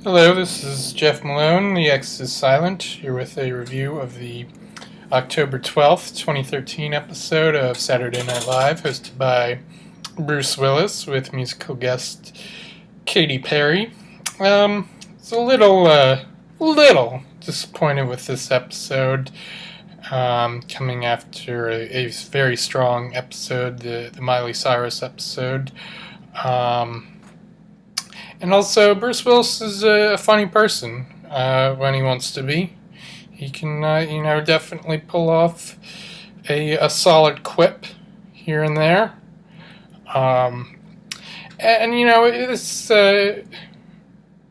Hello, this is Jeff Malone. The X is silent. Here with a review of the October 12th, 2013 episode of Saturday Night Live, hosted by Bruce Willis with musical guest Katy Perry. It's a little disappointed with this episode, coming after a very strong episode, the Miley Cyrus episode. And also, Bruce Willis is a funny person when he wants to be. He can, definitely pull off a solid quip here and there.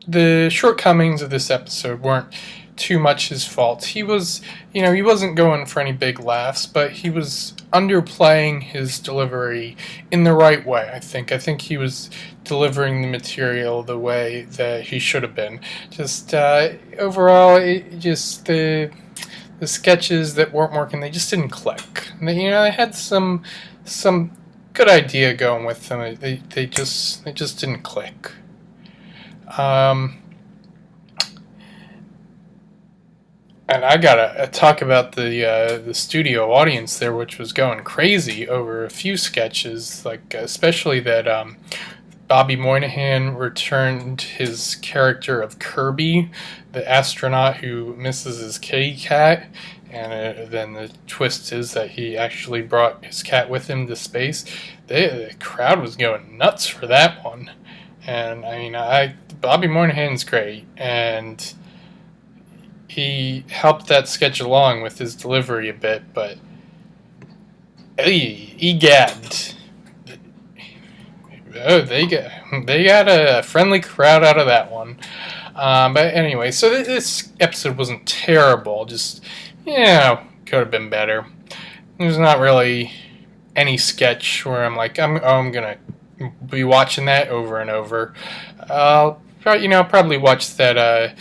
The shortcomings of this episode weren't too much his fault. He wasn't going for any big laughs, but he was underplaying his delivery in the right way, I think. I think he was delivering the material the way that he should have been. Just overall, the sketches that weren't working, they just didn't click. They had some good idea going with them. They just didn't click. And I gotta talk about the studio audience there, which was going crazy over a few sketches, like especially that Bobby Moynihan returned his character of Kirby, the astronaut who misses his kitty cat, and then the twist is that he actually brought his cat with him to space. The crowd was going nuts for that one, and Bobby Moynihan's great, and he helped that sketch along with his delivery a bit, but egad. Oh, they got a friendly crowd out of that one. But anyway, so this episode wasn't terrible. Just, could have been better. There's not really any sketch where I'm like, I'm gonna be watching that over and over. I'll probably watch that.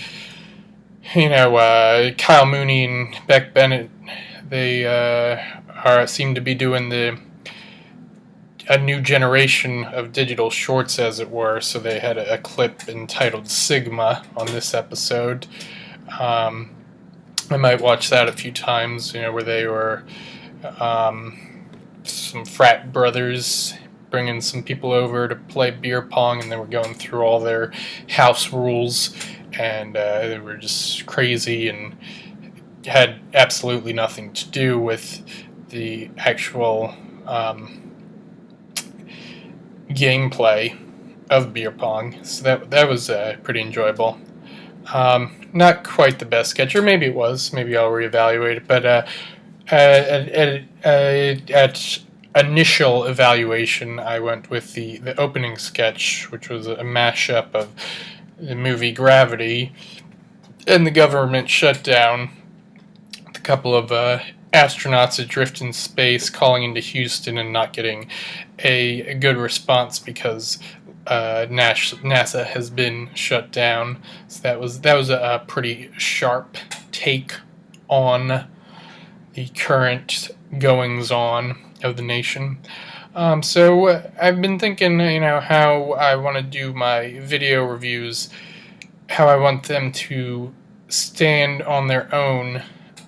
Kyle Mooney and Beck Bennett, they seem to be doing a new generation of digital shorts, as it were. So they had a clip entitled Sigma on this episode. I might watch that a few times, where they were some frat brothers bringing some people over to play beer pong, and they were going through all their house rules, and they were just crazy and had absolutely nothing to do with the actual gameplay of beer pong. So that was pretty enjoyable. Not quite the best sketch, or maybe it was. Maybe I'll reevaluate it. But at initial evaluation, I went with the opening sketch, which was a mashup of the movie Gravity and the government shutdown. A couple of astronauts adrift in space, calling into Houston and not getting a good response because NASA has been shut down. So that was a pretty sharp take on the current goings on of the nation. So I've been thinking, how I want to do my video reviews, how I want them to stand on their own,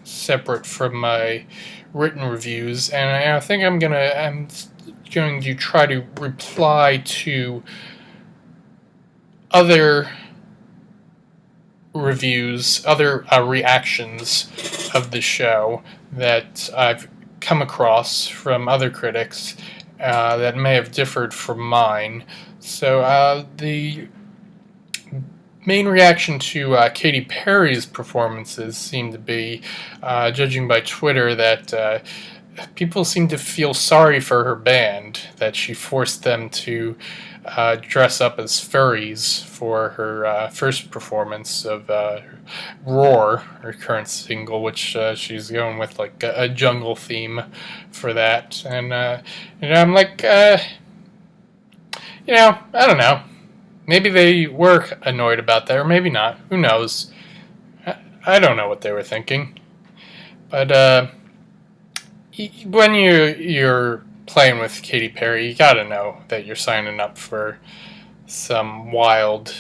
separate from my written reviews, and I think I'm going to try to reply to other reviews, other reactions of the show that I've come across from other critics that may have differed from mine. So the main reaction to Katy Perry's performances seemed to be, judging by Twitter, that people seem to feel sorry for her band, that she forced them to dress up as furries for her first performance of Roar, her current single, which she's going with like a jungle theme for that. And I'm like, I don't know. Maybe they were annoyed about that, or maybe not. Who knows? I don't know what they were thinking. But when you're playing with Katy Perry, you gotta know that you're signing up for some wild,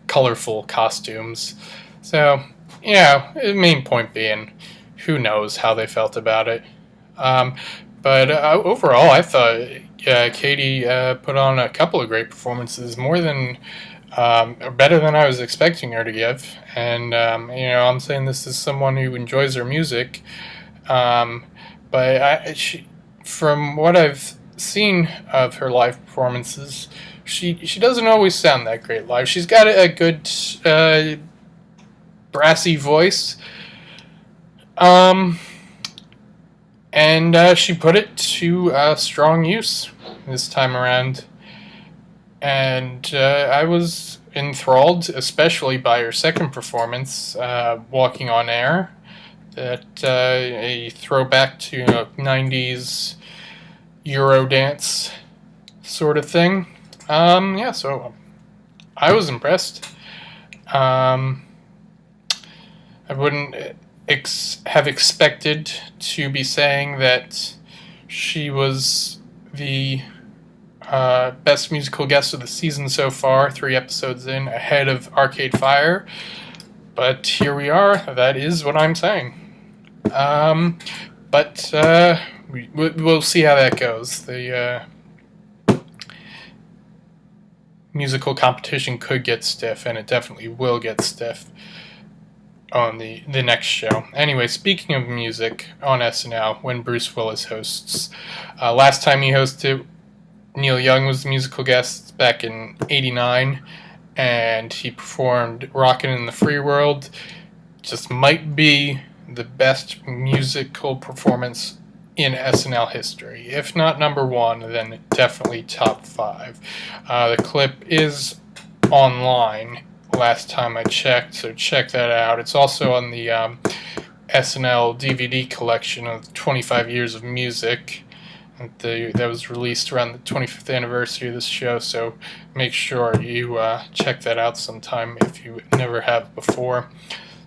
colorful costumes. So, the main point being, who knows how they felt about it. Um, but overall, I thought Katy put on a couple of great performances, more than better than I was expecting her to give. And I'm saying this is someone who enjoys her music, um, but from what I've seen of her live performances, she doesn't always sound that great live. She's got a good brassy voice. Um, and she put it to strong use this time around. And I was enthralled, especially by her second performance, Walking on Air. That a throwback to 90s Eurodance sort of thing. So I was impressed. Um, I wouldn't have expected to be saying that she was the best musical guest of the season so far, 3 episodes in, ahead of Arcade Fire. But here we are. That is what I'm saying. But we'll see how that goes. The musical competition could get stiff, and it definitely will get stiff on the next show. Anyway, speaking of music on SNL, when Bruce Willis hosts, last time he hosted, Neil Young was the musical guest back in '89, and he performed "Rockin' in the Free World." Just might be the best musical performance in SNL history. If not number one, then definitely top 5. The clip is online last time I checked, so check that out. It's also on the SNL DVD collection of 25 Years of Music that was released around the 25th anniversary of this show, so make sure you check that out sometime if you never have before.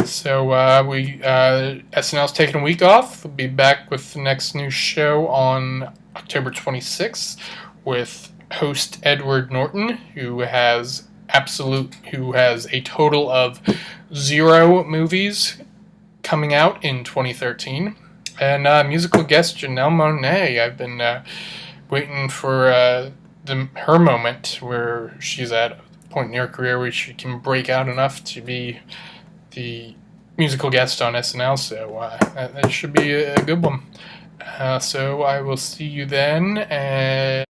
So SNL's taking a week off. We'll be back with the next new show on October 26th with host Edward Norton, who has a total of 0 movies coming out in 2013. And musical guest Janelle Monáe. I've been waiting for her moment where she's at a point in her career where she can break out enough to be the musical guest on SNL. So that should be a good one. So I will see you then. And